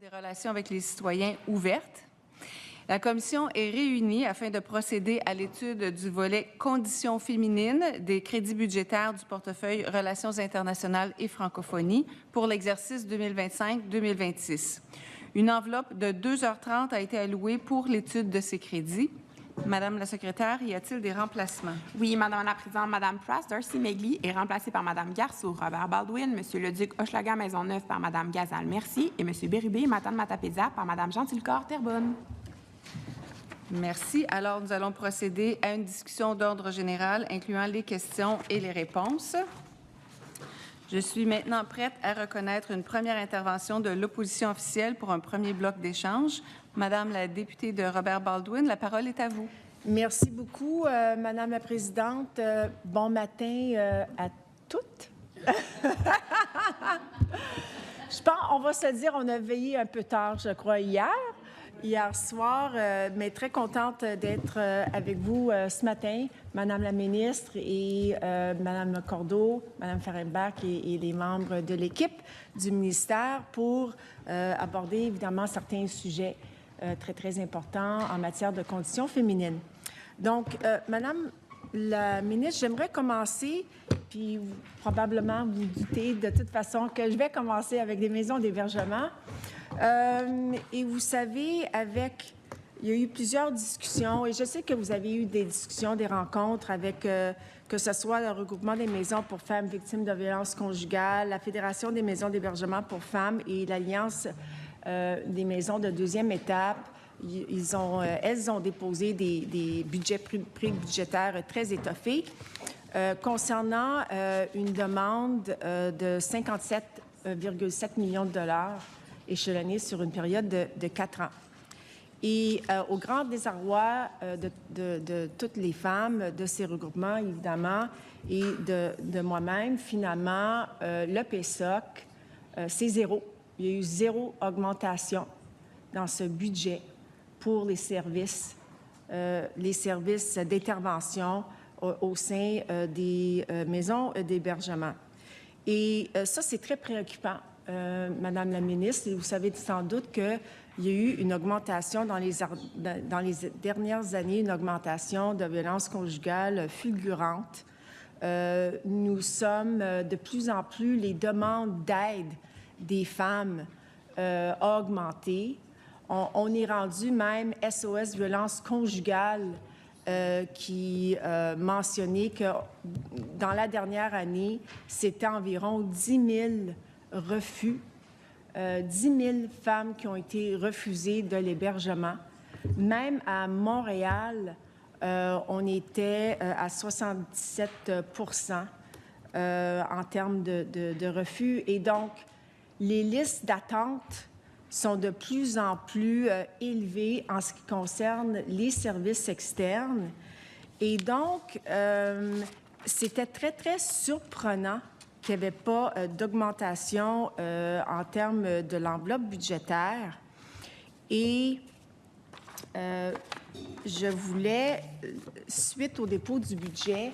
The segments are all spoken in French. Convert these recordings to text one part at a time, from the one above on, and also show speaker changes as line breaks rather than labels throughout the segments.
des relations avec les citoyens ouverte. La commission est réunie afin de procéder à l'étude du volet conditions féminines des crédits budgétaires du portefeuille Relations internationales et francophonie pour l'exercice 2025-2026. Une enveloppe de 2h30 a été allouée pour l'étude de ces crédits. Madame la secrétaire, y a-t-il des remplacements?
Oui, Madame la Présidente, Madame Price, Darcy Megli est remplacée par Madame Garceau, Robert Baldwin, Monsieur Leduc Hochelaga Maisonneuve par Madame Gazal Mercier et Monsieur Bérubé Matane Matapédia par Madame Gentilcorps Terrebonne.
Merci. Alors, nous allons procéder à une discussion d'ordre général incluant les questions et les réponses. Je suis maintenant prête à reconnaître une première intervention de l'opposition officielle pour un premier bloc d'échange. Madame la députée de Robert Baldwin, la parole est à vous.
Merci beaucoup, Madame la Présidente. Bon matin à toutes. Je pense, on va se dire, on a veillé un peu tard, je crois, hier soir, mais très contente d'être avec vous ce matin, Madame la ministre et Madame Cordeau, Madame Fehrenbach et les membres de l'équipe du ministère pour aborder évidemment certains sujets très, très importants en matière de conditions féminines. Donc, Madame la ministre, j'aimerais commencer, puis probablement vous doutez de toute façon que je vais commencer avec des maisons d'hébergement. Et vous savez, il y a eu plusieurs discussions, et je sais que vous avez eu des discussions, des rencontres avec, que ce soit le regroupement des maisons pour femmes victimes de violences conjugales, la Fédération des maisons d'hébergement pour femmes et l'Alliance des maisons de deuxième étape. Elles ont déposé des budgets budgétaires très étoffés concernant une demande de 57,7 millions de dollars échelonnés sur une période de 4 ans. Et au grand désarroi de toutes les femmes de ces regroupements, évidemment, et de moi-même, finalement, le PSOC, c'est zéro. Il y a eu zéro augmentation dans ce budget pour les services d'intervention au sein des maisons d'hébergement. Et ça, c'est très préoccupant, Madame la ministre. Et vous savez sans doute qu'il y a eu une augmentation dans les dernières années, une augmentation de violences conjugales fulgurante. Nous sommes de plus en plus, les demandes d'aide des femmes a augmenté. On est rendu même SOS violence conjugale qui mentionnait que dans la dernière année, c'était environ 10 000 refus, 10 000 femmes qui ont été refusées de l'hébergement. Même à Montréal, on était à 77 en termes de refus. Et donc, les listes d'attente sont de plus en plus élevées en ce qui concerne les services externes. Et donc, c'était très, très surprenant qu'il n'y avait pas d'augmentation en termes de l'enveloppe budgétaire. Et je voulais, suite au dépôt du budget,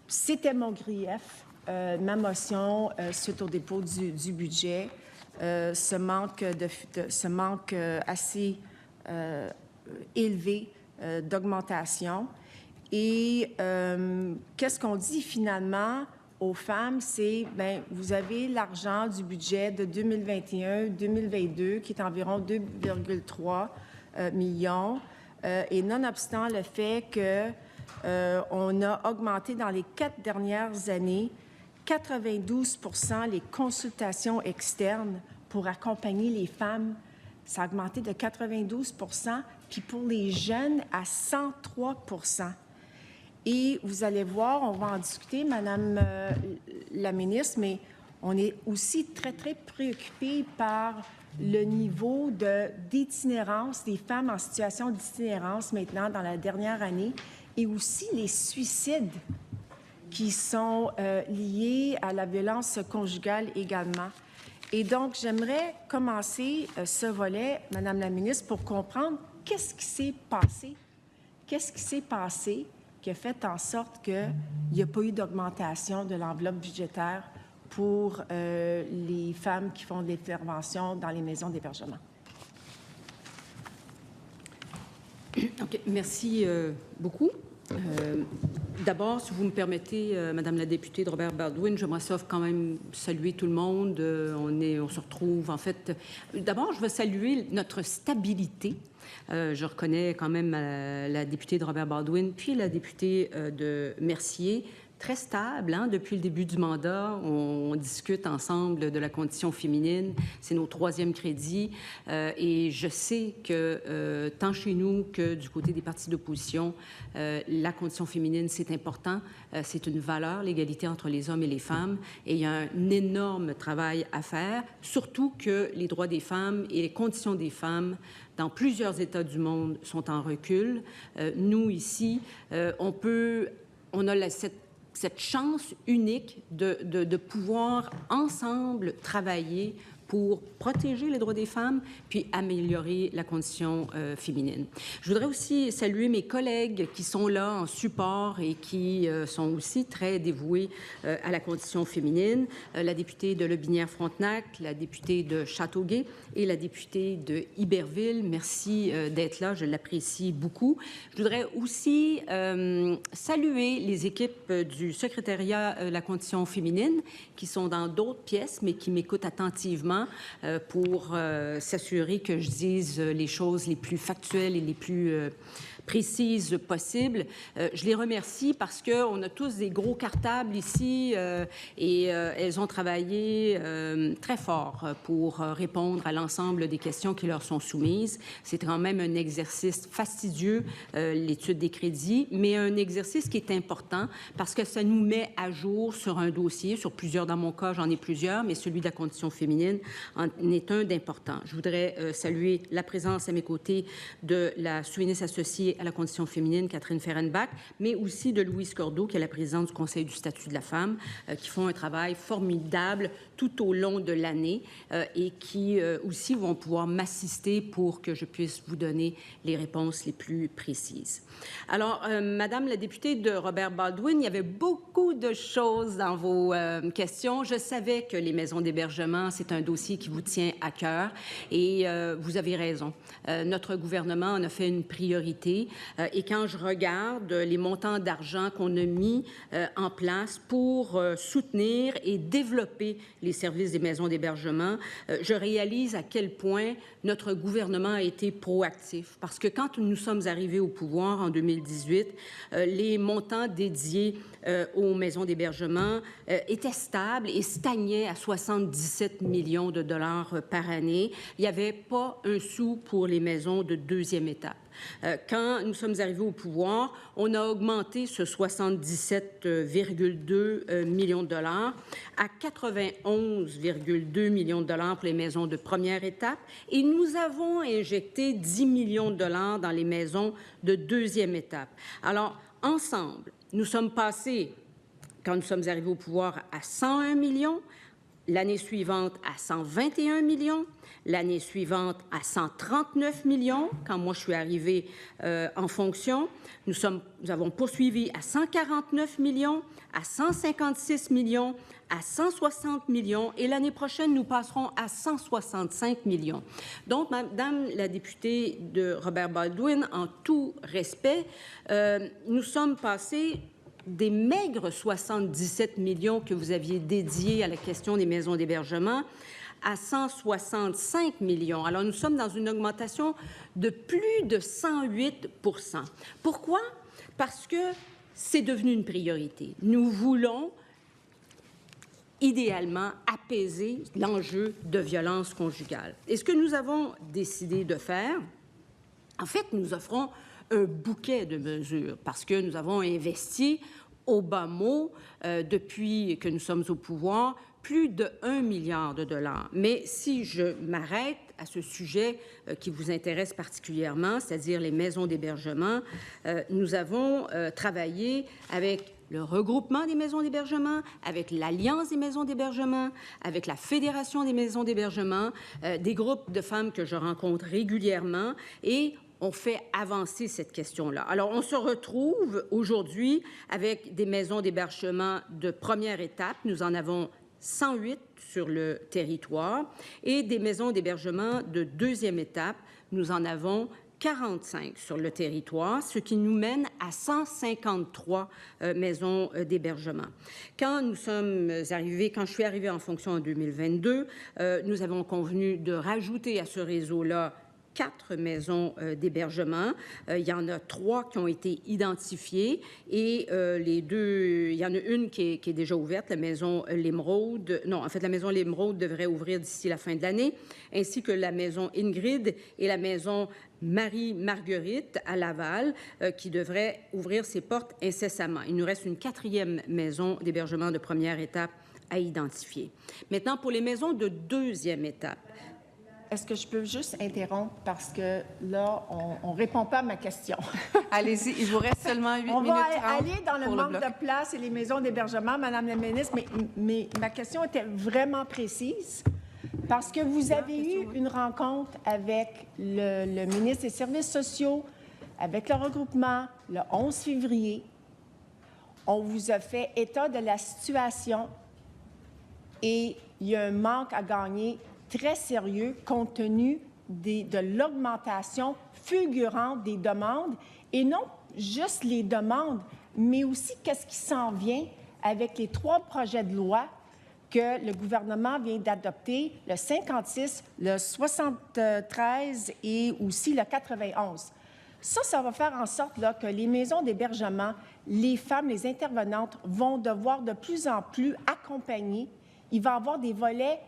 c'était mon grief, ma motion suite au dépôt du budget, ce manque assez élevé d'augmentation. Et qu'est-ce qu'on dit finalement aux femmes? C'est, bien, vous avez l'argent du budget de 2021-2022 qui est environ 2,3 millions. Et nonobstant le fait qu'on a augmenté dans les 4 dernières années 92 % les consultations externes pour accompagner les femmes. Ça a augmenté de 92 %, puis pour les jeunes, à 103 %. Et vous allez voir, on va en discuter, Madame la ministre, mais on est aussi très, très préoccupés par le niveau d'itinérance des femmes en situation d'itinérance maintenant dans la dernière année et aussi les suicides qui sont liés à la violence conjugale également. Et donc, j'aimerais commencer ce volet, Madame la ministre, pour comprendre qu'est-ce qui s'est passé. Qu'est-ce qui s'est passé qui a fait en sorte qu'il n'y a pas eu d'augmentation de l'enveloppe budgétaire pour les femmes qui font de l'intervention dans les maisons d'hébergement.
OK. Merci beaucoup. D'abord, si vous me permettez, Madame la députée de Robert Baldwin, j'aimerais ça quand même saluer tout le monde. On se retrouve, en fait... D'abord, je veux saluer notre stabilité. Je reconnais quand même la députée de Robert Baldwin, puis la députée de Mercier, très stable. Hein? Depuis le début du mandat, on discute ensemble de la condition féminine. C'est nos 3e crédits. Et je sais que tant chez nous que du côté des partis d'opposition, la condition féminine, c'est important. C'est une valeur, l'égalité entre les hommes et les femmes. Et il y a un énorme travail à faire, surtout que les droits des femmes et les conditions des femmes dans plusieurs États du monde sont en recul. Nous, ici, on a cette chance unique de pouvoir ensemble travailler pour protéger les droits des femmes puis améliorer la condition féminine. Je voudrais aussi saluer mes collègues qui sont là en support et qui sont aussi très dévoués à la condition féminine, la députée de Lotbinière-Frontenac, la députée de Châteauguay et la députée de Iberville. Merci d'être là, je l'apprécie beaucoup. Je voudrais aussi saluer les équipes du secrétariat de la condition féminine qui sont dans d'autres pièces, mais qui m'écoutent attentivement pour s'assurer que je dise les choses les plus factuelles et les plus précises possibles. Je les remercie parce qu'on a tous des gros cartables ici et elles ont travaillé très fort pour répondre à l'ensemble des questions qui leur sont soumises. C'est quand même un exercice fastidieux, l'étude des crédits, mais un exercice qui est important parce que ça nous met à jour sur un dossier, sur plusieurs, dans mon cas, j'en ai plusieurs, mais celui de la condition féminine en est un d'important. Je voudrais saluer la présence à mes côtés de la sous-ministre associée à la condition féminine, Catherine Fehrenbach, mais aussi de Louise Cordeau, qui est la présidente du Conseil du statut de la femme, qui font un travail formidable tout au long de l'année et qui aussi vont pouvoir m'assister pour que je puisse vous donner les réponses les plus précises. Alors, Madame la députée de Robert Baldwin, il y avait beaucoup de choses dans vos questions. Je savais que les maisons d'hébergement, c'est un dossier qui vous tient à cœur et vous avez raison. Notre gouvernement en a fait une priorité et quand je regarde les montants d'argent qu'on a mis en place pour soutenir et développer les services des maisons d'hébergement, je réalise à quel point notre gouvernement a été proactif. Parce que quand nous sommes arrivés au pouvoir en 2018, les montants dédiés aux maisons d'hébergement étaient stables et stagnaient à 77 millions de dollars par année. Il n'y avait pas un sou pour les maisons de 2e étape. Quand nous sommes arrivés au pouvoir, on a augmenté ce 77,2 millions de dollars à 91,2 millions de dollars pour les maisons de 1re étape et nous avons injecté 10 millions de dollars dans les maisons de 2e étape. Alors, ensemble, nous sommes passés, quand nous sommes arrivés au pouvoir, à 101 millions, l'année suivante à 121 millions, l'année suivante à 139 millions, quand moi je suis arrivée en fonction. Nous avons poursuivi à 149 millions, à 156 millions, à 160 millions et l'année prochaine, nous passerons à 165 millions. Donc, Madame la députée de Robert Baldwin, en tout respect, nous sommes passés des maigres 77 millions que vous aviez dédiés à la question des maisons d'hébergement à 165 millions. Alors, nous sommes dans une augmentation de plus de 108 %. Pourquoi? Parce que c'est devenu une priorité. Nous voulons idéalement apaiser l'enjeu de violence conjugale. Et ce que nous avons décidé de faire, en fait, nous offrons un bouquet de mesures parce que nous avons investi au bas mot, depuis que nous sommes au pouvoir, plus de 1 milliard de dollars. Mais si je m'arrête à ce sujet qui vous intéresse particulièrement, c'est-à-dire les maisons d'hébergement, nous avons travaillé avec le regroupement des maisons d'hébergement, avec l'Alliance des maisons d'hébergement, avec la Fédération des maisons d'hébergement, des groupes de femmes que je rencontre régulièrement et on fait avancer cette question-là. Alors, on se retrouve aujourd'hui avec des maisons d'hébergement de 1re étape. Nous en avons 108 sur le territoire et des maisons d'hébergement de deuxième étape, nous en avons 45 sur le territoire, ce qui nous mène à 153 maisons d'hébergement. Quand je suis arrivée en fonction en 2022, nous avons convenu de rajouter à ce réseau-là 4 maisons d'hébergement. Il y en a 3 qui ont été identifiées et il y en a une qui est déjà ouverte, la maison L'Émeraude. Non, en fait, la maison L'Émeraude devrait ouvrir d'ici la fin de l'année, ainsi que la maison Ingrid et la maison Marie-Marguerite à Laval, qui devrait ouvrir ses portes incessamment. Il nous reste une 4e maison d'hébergement de première étape à identifier. Maintenant, pour les maisons de deuxième étape,
Est-ce que je peux juste interrompre parce que là, on ne répond pas à ma question.
Allez-y, il vous reste seulement 8
On
minutes
va
30
aller dans le
pour
manque
bloc.
de place et les maisons d'hébergement, Madame la ministre, mais ma question était vraiment précise parce que vous avez eu une rencontre avec le ministre des Services sociaux, avec le regroupement, le 11 février. On vous a fait état de la situation et il y a un manque à gagner très sérieux compte tenu de l'augmentation fulgurante des demandes, et non juste les demandes, mais aussi qu'est-ce qui s'en vient avec les 3 projets de loi que le gouvernement vient d'adopter, le 56, le 73 et aussi le 91. Ça va faire en sorte là, que les maisons d'hébergement, les femmes, les intervenantes vont devoir de plus en plus accompagner. Il va y avoir des volets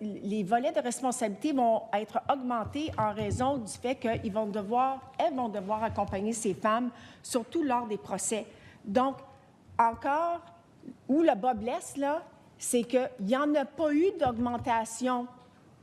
les volets de responsabilité vont être augmentés en raison du fait qu'elles vont devoir accompagner ces femmes, surtout lors des procès. Donc, encore, où le bas blesse, là, c'est qu'il n'y en a pas eu d'augmentation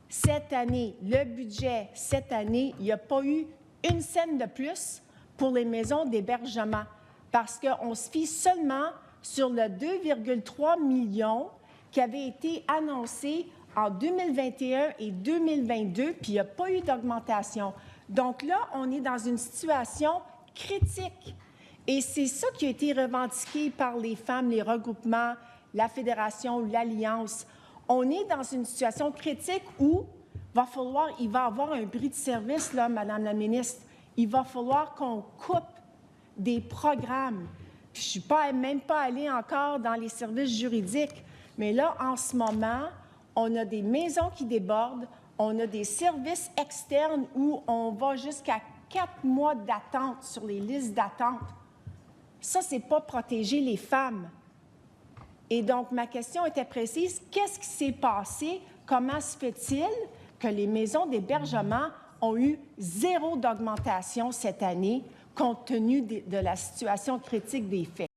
cette année. Le budget, cette année, il n'y a pas eu une scène de plus pour les maisons d'hébergement parce qu'on se fie seulement sur le 2,3 millions qui avait été annoncé en 2021 et 2022, puis il n'y a pas eu d'augmentation. Donc là, on est dans une situation critique. Et c'est ça qui a été revendiqué par les femmes, les regroupements, la Fédération, l'Alliance. On est dans une situation critique où il va y avoir un bris de service, là, Madame la ministre. Il va falloir qu'on coupe des programmes. Puis je ne suis même pas allée encore dans les services juridiques. Mais là, en ce moment, on a des maisons qui débordent, on a des services externes où on va jusqu'à 4 mois d'attente sur les listes d'attente. Ça, c'est pas protéger les femmes. Et donc, ma question était précise. Qu'est-ce qui s'est passé? Comment se fait-il que les maisons d'hébergement ont eu 0 d'augmentation cette année, compte tenu de la situation critique des faits?